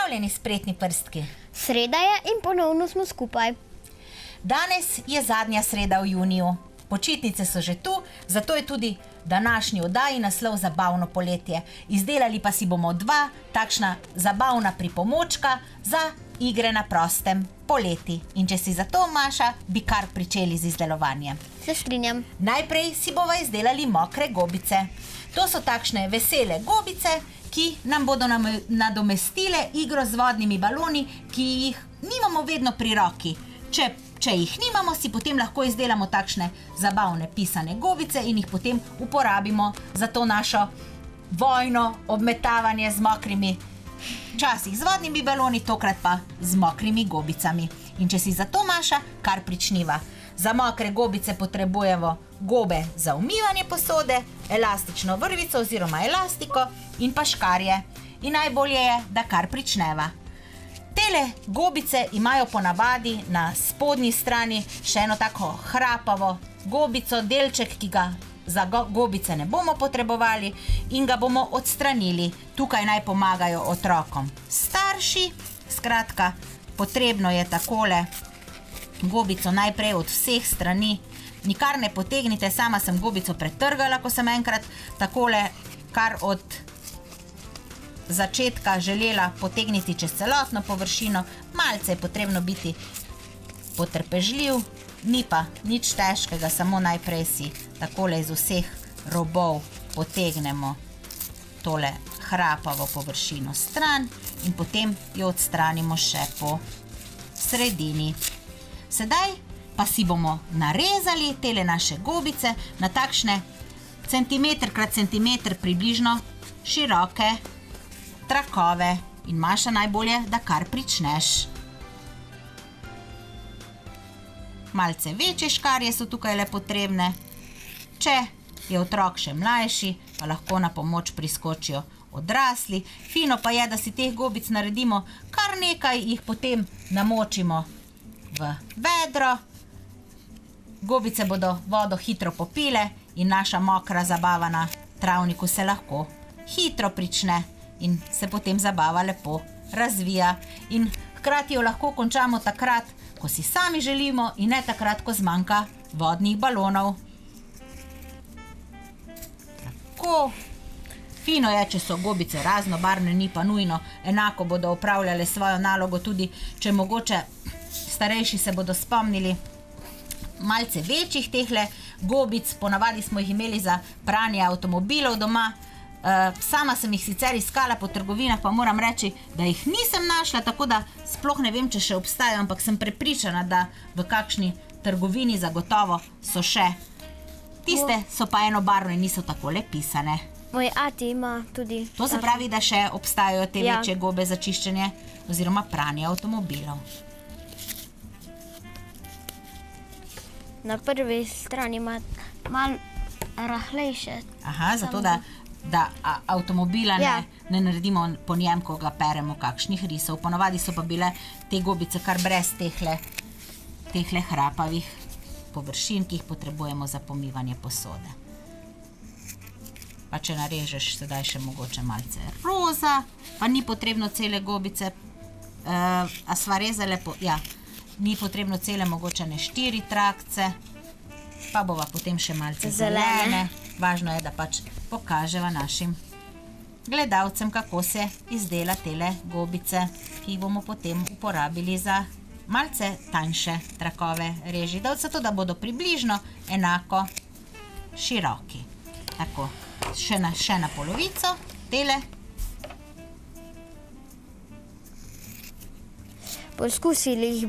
Pozdravljeni, spretni prstki. Sreda je in ponovno smo skupaj. Danes je zadnja sreda v juniju. Počitnice so že tu, zato je tudi današnji oddaji naslov Zabavno poletje. Izdelali pa si bomo 2 takšna zabavna pripomočka za igre na prostem poleti. In če si za to, Maša, bi kar pričeli z izdelovanjem. Se strinjam. Najprej si bova izdelali mokre gobice. To so takšne vesele gobice, ki nam bodo nadomestile igro z vodnimi baloni, ki jih nimamo vedno pri roki. Če jih nimamo, si potem lahko izdelamo takšne zabavne pisane gobice in jih potem uporabimo za to našo vojno obmetavanje z mokrimi, včasih z vodnimi baloni, tokrat pa z mokrimi gobicami. In če si za to, Maša, kar pričniva. Za mokre gobice potrebujemo gobe za umivanje posode, elastično vrvico oziroma elastiko in pa škarje. In najbolje je, da kar pričneva. Tele gobice imajo ponavadi na spodnji strani še eno tako hrapavo gobico, delček, ki ga za gobice ne bomo potrebovali in ga bomo odstranili. Tukaj naj pomagajo otrokom starši. Skratka, potrebno je takole gobico najprej od vseh strani. Nikar ne potegnite, sama sem gobico pretrgala, ko sem enkrat takole kar od začetka želela potegniti čez celotno površino. Malce je potrebno biti potrpežljiv, ni pa nič težkega, samo najprej si takole iz vseh robov potegnemo tole hrapavo površino stran in potem jo odstranimo še po sredini. Sedaj pa si bomo narezali tele naše gobice na takšne centimeter krat centimeter približno široke trakove. In Maša, najbolje, da kar pričneš. Malce večje škarje so tukaj le potrebne. Če je otrok še mlajši, pa lahko na pomoč priskočijo odrasli. Fino pa je, da si teh gobic naredimo kar nekaj, jih potem namočimo v vedro. Gobice bodo vodo hitro popile in naša mokra zabava na travniku se lahko hitro prične in se potem zabava lepo razvija. In hkrati jo lahko končamo takrat, ko si sami želimo in ne takrat, ko zmanjka vodnih balonov. Tako. Fino je, če so gobice raznobarvne, ni pa nujno. Enako bodo opravljale svojo nalogo, tudi če mogoče starejši se bodo spomnili malce večjih tehle gobic. Ponavadi smo jih imeli za pranje avtomobilov doma. Sama sem jih sicer iskala po trgovinah, pa moram reči, da jih nisem našla, tako da sploh ne vem, če še obstajajo, ampak sem prepričana, da v kakšni trgovini zagotovo so še. Tiste so pa enobarvne, niso takole pisane. Moj ati ima tudi. To se pravi, da še obstajajo te večje gobe za čiščenje oziroma pranje avtomobilov. Na prvi strani ima malo rahlejše. Aha, zato da avtomobila ne naredimo po njem, ko ga peremo kakšnih risov. Ponavadi so pa bile te gobice kar brez tehle hrapavih površin, ki jih potrebujemo za pomivanje posode. Pa če narežeš sedaj še mogoče malce roza, pa ni potrebno cele gobice, a sva rezale, ni potrebno cele, mogoče ne 4 trakce, pa bova potem še malce zelene. Važno je, da pač pokaževa našim gledalcem, kako se izdela tele gobice, ki jih bomo potem uporabili za malce tanjše trakove reži, zato da bodo približno enako široki. Tako, še na polovico tele. Poskusili jih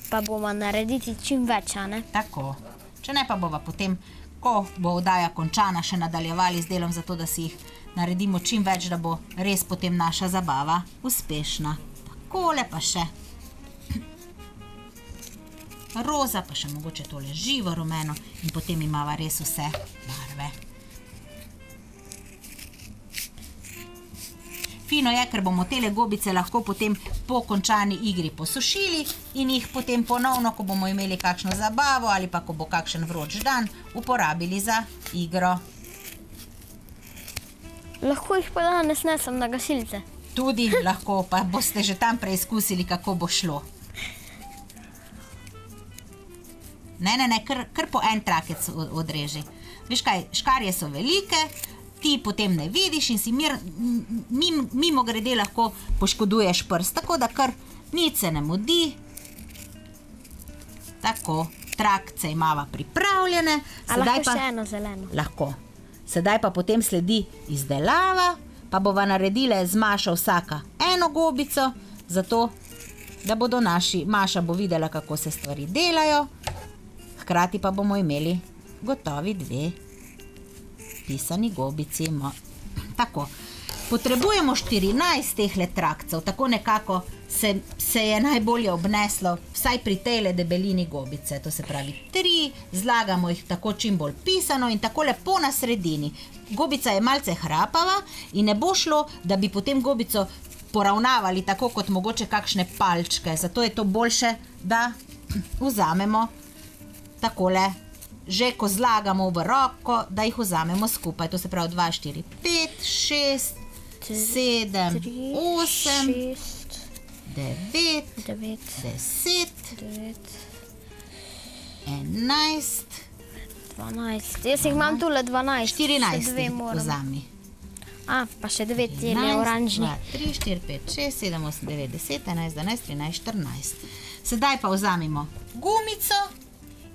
pa bomo narediti čim več, a ne? Tako, če ne pa bova potem, ko bo oddaja končana, še nadaljevali z delom, zato da si jih naredimo čim več, da bo res potem naša zabava uspešna. Takole pa še roza, pa še mogoče tole živo rumeno in potem imava res vse barve. Fino je, ker bomo tele gobice lahko potem po končani igri posušili in jih potem ponovno, ko bomo imeli kakšno zabavo ali pa ko bo kakšen vroč dan, uporabili za igro. Lahko jih pa danes nesem na gasilce. Tudi lahko, pa boste že tam preizkusili, kako bo šlo. Ne, kar po en trakec odreži. Veš kaj, škarje so velike, ti potem ne vidiš in si mimo grede lahko poškoduješ prst. Tako da kar nič se ne mudi. Tako, trakce imava pripravljene. A lahko še eno zeleno? Lahko. Sedaj pa potem sledi izdelava, pa bova naredile z Mašo vsaka eno gobico, zato da bodo Maša bo videla, kako se stvari delajo, hkrati pa bomo imeli gotovi 2 pisani gobici. Tako, potrebujemo 14 tehle trakcev, tako nekako se je najbolje obneslo, vsaj pri tejle debelini gobice, to se pravi 3, zlagamo jih tako čim bolj pisano in tako lepo na sredini. Gobica je malce hrapava in ne bo šlo, da bi potem gobico poravnavali tako kot mogoče kakšne palčke, zato je to boljše, da vzamemo takole, že ko zlagamo v roko, da jih vzamemo skupaj, to se pravi 2, 4, 5, 6, 7, 8, 9, 10, 11, 12. Jaz jih imam tule 12. 14 vzami. Pa še 9 je oranžni. 3, 4, 5, 6, 7, 8, 9, 10, 11, 12, 13, 14. Sedaj pa vzamimo gumico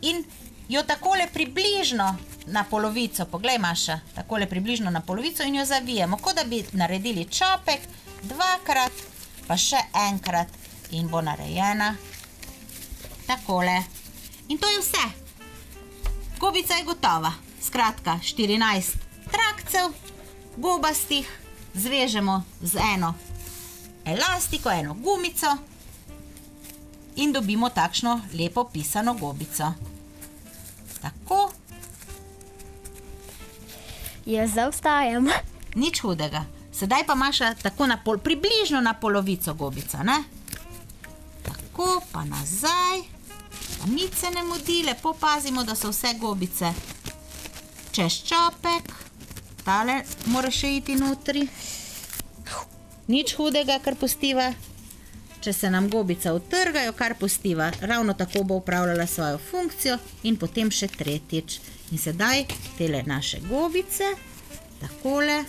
in jo takole približno na polovico, poglej Maša, takole približno na polovico in jo zavijemo, kot da bi naredili čopek, 2krat, pa še enkrat in bo narejena takole. In to je vse. Gobica je gotova. Skratka, 14 trakcev gobastih zvežemo z eno elastiko, eno gumico in dobimo takšno lepo pisano gobico. Tako. Jaz zaostajam. Nič hudega. Sedaj pa Maša tako približno na polovico gobico, ne? Tako, pa nazaj. Pa nič se ne mudi, lepo pazimo, da so vse gobice čez čopek. Tale mora še iti notri. Nič hudega, kar pustiva. Če se nam gobica utrgajo, kar pustiva. Ravno tako bo upravljala svojo funkcijo in potem še tretjič. In sedaj tele naše gobice, takole,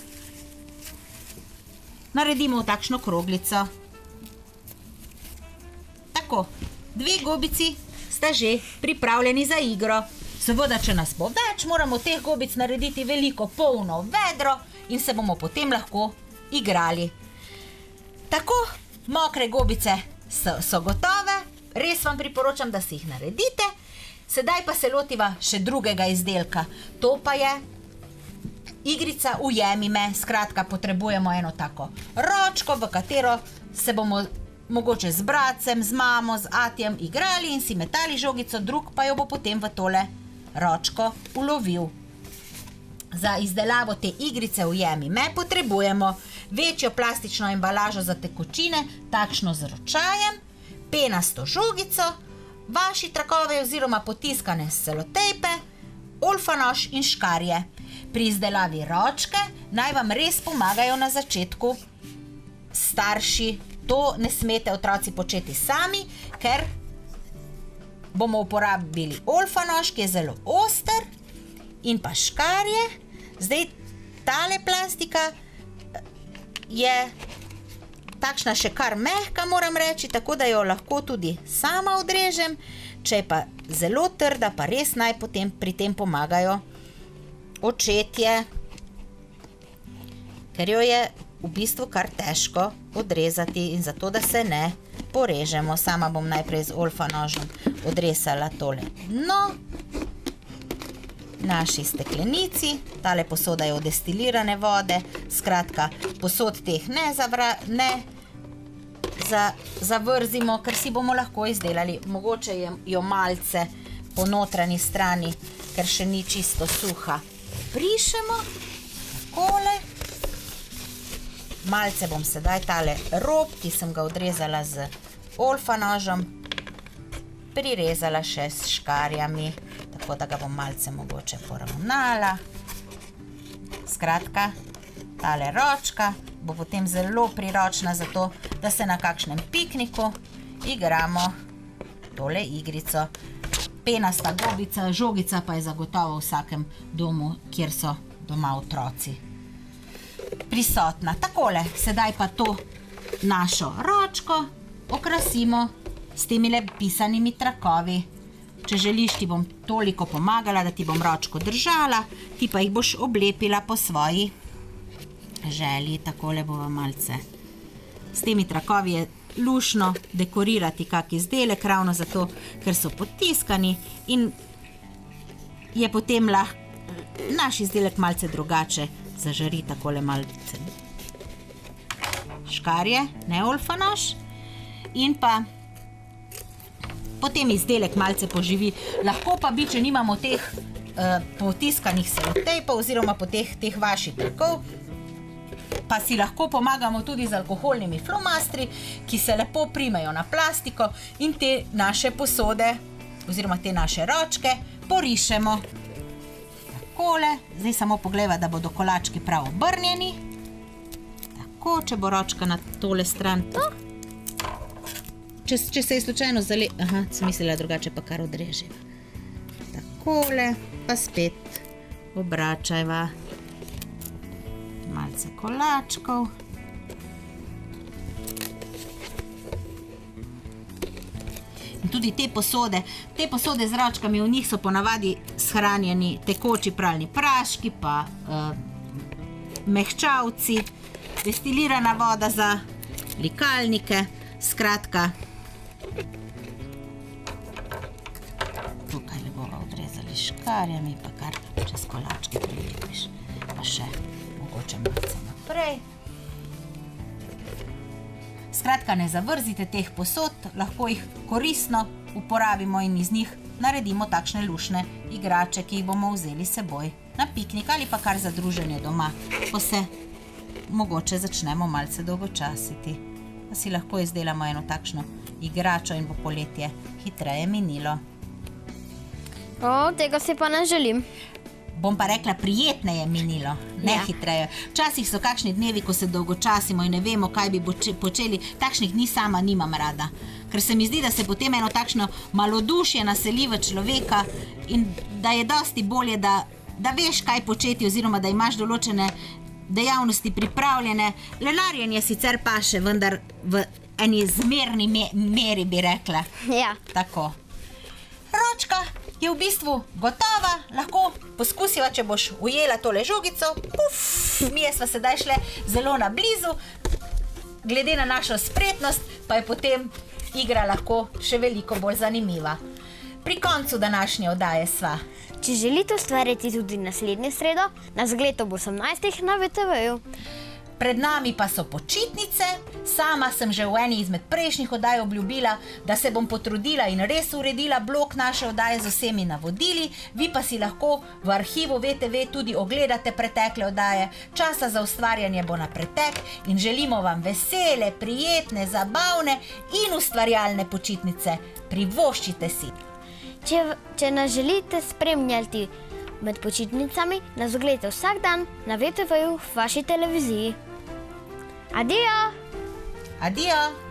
naredimo v takšno kroglico. Tako, 2 gobici sta že pripravljeni za igro. Seveda, če nas bo več, moramo teh gobic narediti veliko, polno vedro in se bomo potem lahko igrali. Tako, mokre gobice so gotove, res vam priporočam, da si jih naredite. Sedaj pa se lotiva še drugega izdelka. To pa je igrica Ujemi me. Skratka, potrebujemo eno tako ročko, v katero se bomo mogoče z bratcem, z mamo, z atijem igrali in si metali žogico, drug pa jo bo potem v tole ročko ulovil. Za izdelavo te igrice Ujemi me potrebujemo večjo plastično embalažo za tekočine, takšno z ročajem, penasto žogico, vaši trakove oziroma potiskane selotejpe, olfanoš in škarje. Pri izdelavi ročke naj vam res pomagajo na začetku starši. To ne smete otroci početi sami, ker bomo uporabili olfanoš, ki je zelo oster, in pa škarje. Zdaj, tale plastika je takšna še kar mehka, moram reči, tako da jo lahko tudi sama odrežem. Če je pa zelo trda, pa res naj potem pri tem pomagajo očetje, ker jo je v bistvu kar težko odrezati in zato, da se ne porežemo. Sama bom najprej z olfanožem odrezala tole dno. Naši steklenici, tale posoda je od destilirane vode, skratka, posod teh ne zavrzimo, ker si bomo lahko izdelali. Mogoče jo malce po notranji strani, ker še ni čisto suha, prišemo, takole. Malce bom sedaj tale rob, ki sem ga odrezala z olfanožem, prirezala še s škarjami, tako da ga bom malce mogoče poravnala. Skratka, tale ročka bo potem zelo priročna za to, da se na kakšnem pikniku igramo tole igrico. Penasta gobica, žogica pa je zagotovo v vsakem domu, kjer so doma otroci prisotna. Takole, sedaj pa to našo ročko okrasimo s temile pisanimi trakovi. Če želiš, ti bom toliko pomagala, da ti bom ročko držala, ti pa jih boš oblepila po svoji želji. Takole bova malce. S temi trakovi je lušno dekorirati kak izdelek, ravno zato, ker so potiskani in je potem naš izdelek malce drugače zažari, takole malce škarje, ne olfanaš, in pa potem izdelek malce poživi. Lahko pa bi, če nimamo teh potiskanih selotejpov oziroma teh vaših trakov, pa si lahko pomagamo tudi z alkoholnimi flomastri, ki se lepo primejo na plastiko in te naše posode oziroma te naše ročke porišemo. Takole, zdaj samo pogledaj, da bodo kolački prav obrnjeni. Tako, če bo ročka na tole stran. Če se je slučajno aha, sem mislila drugače, pa kar odreževa. Takole, pa spet obračajva. Malce kolačkov. In tudi te posode z ročkami, v njih so ponavadi shranjeni tekoči pralni praški, pa mehčavci, destilirana voda za likalnike, skratka. Tukaj le bova odrezali škarjami, pa kar čez kolačke prilepiš, pa še mogoče malce naprej. Skratka, ne zavrzite teh posod, lahko jih koristno uporabimo in iz njih naredimo takšne lušne igrače, ki jih bomo vzeli s seboj na piknik ali pa kar za druženje doma, ko se mogoče začnemo malce dolgočasiti. Pa si lahko izdelamo eno takšno igračo in bo poletje hitreje minilo. Tega si pa ne želim. Bom pa rekla, prijetneje minilo, ne hitreje. Včasih so kakšni dnevi, ko se dolgočasimo in ne vemo, kaj bi počeli. Takšnih dni sama nimam rada. Ker se mi zdi, da se potem eno takšno malodušje naseli v človeka in da je dosti bolje, da veš, kaj početi oziroma da imaš določene dejavnosti pripravljene. Lenarjenje sicer paše, vendar v eni zmerni meri bi rekla. Ja. Tako. Ročka je v bistvu gotova, lahko poskusiva, če boš ujela tole žogico. Mi sva sedaj šle zelo na blizu, glede na našo spretnost, pa je potem igra lahko še veliko bolj zanimiva. Pri koncu današnje oddaje sva. Če želite ustvariti tudi naslednjo sredo, nas gleda ob 18. na VTV-ju. Pred nami pa so počitnice. Sama sem že v eni izmed prejšnjih oddaj obljubila, da se bom potrudila in res uredila blok naše oddaje z vsemi navodili. Vi pa si lahko v arhivu VTV tudi ogledate pretekle oddaje. Časa za ustvarjanje bo na pretek in želimo vam vesele, prijetne, zabavne in ustvarjalne počitnice. Privoščite si. Če nas želite spremljati med počitnicami, nas gledajte vsak dan na VTV-ju v vaši televiziji. Adijo! Adijo!